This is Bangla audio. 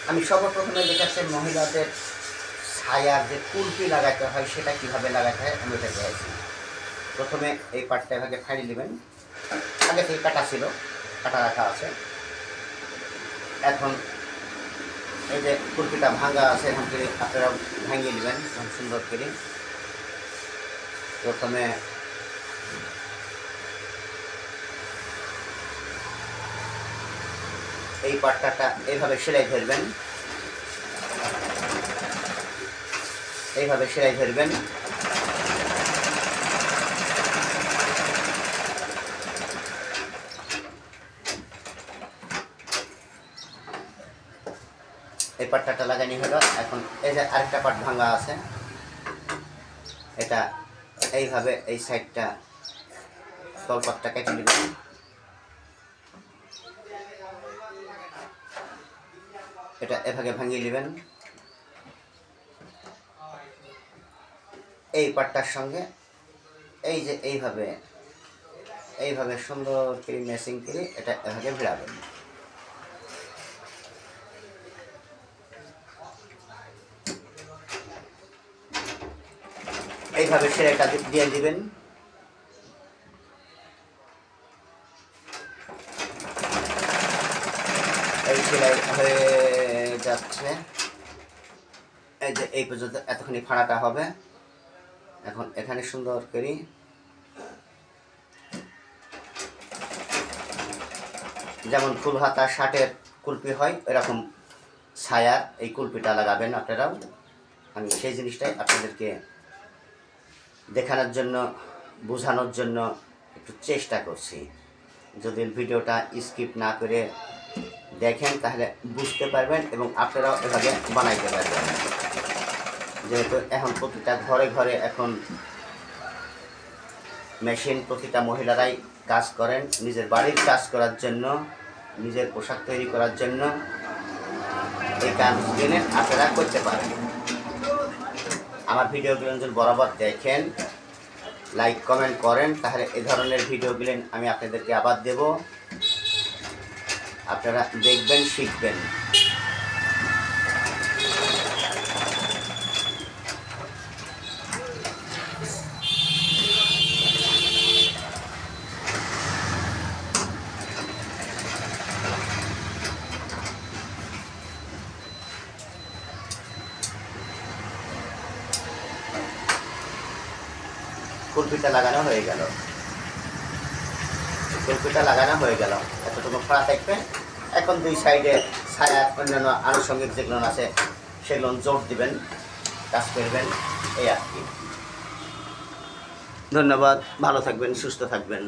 আমি সর্বপ্রথমে দেখাচ্ছি মহিলাদের ছায়ার যে কুলপি লাগাতে হয় সেটা কিভাবে লাগাতে হয় আমি ওটা দেখাচ্ছি। প্রথমে এই পাটটা এভাবে ফাড়ি নেবেন, আগে থেকে কাটা ছিল, কাটা রাখা আছে। এখন এই যে কুলপিটা ভাঙা আছে, এখান থেকে আপনারা ভাঙিয়ে নেবেন সুন্দর করে। প্রথমে এই পাট্টাটা এইভাবে সেলাই ধরবেন, এইভাবে সেলাই ধরবেন। এই পাট্টাটা লাগানি হলো। এখন এই যে আরেকটা পাট ভাঙা আছে, এটা এইভাবে এই সাইডটা তলপাটটা কেটে নেবেন। এটা এভাবে ভাঙিয়ে নেবেন। এই পাটটার সঙ্গে এই যে এইভাবে এইভাবে সুন্দর করে ম্যাচিং করে এটা এভাবে ভিড়াবেন। এইভাবে সেলাইটা দিয়ে দিবেন। এই সেলাই হয়ে যাচ্ছে, এই যে এই পর্যন্ত এতখানি ফাড়াটা হবে। এখন এখানে সুন্দর করে যেমন ফুল হাতা শার্টের কুলপি হয় এরকম ছায়ার এই কুলপিটা লাগাবেন আপনারাও। আমি সেই জিনিসটাই আপনাদেরকে দেখানোর জন্য, বোঝানোর জন্য একটু চেষ্টা করছি। যদি ভিডিওটা স্কিপ না করে দেখেন তাহলে বুঝতে পারবেন এবং আপনারাও এভাবে বানাইতে পারবেন। যেহেতু এখন প্রতিটা ঘরে ঘরে এখন মেশিন, প্রতিটা মহিলারাই কাজ করেন নিজের বাড়ির কাজ করার জন্য, নিজের পোশাক তৈরি করার জন্য। এই কাজ জেনে আপনারা করতে পারেন। আমার ভিডিওগুলো যদি বরাবর দেখেন, লাইক কমেন্ট করেন, তাহলে এই ধরনের ভিডিওগুলো আমি আপনাদেরকে আবার দেব, আপনারা দেখবেন, শিখবেন। কুলপিটা লাগানো হয়ে গেল, কুলপিটা লাগানো হয়ে গেল। এতটুকু ফাড়া থাকবে। এখন দুই সাইডে ছায়া অন্যান্য আনুষঙ্গিক যেগুলো আছে সেগুলো জোর দিবেন, কাজ করবেন, এই আর কি। ধন্যবাদ, ভালো থাকবেন, সুস্থ থাকবেন।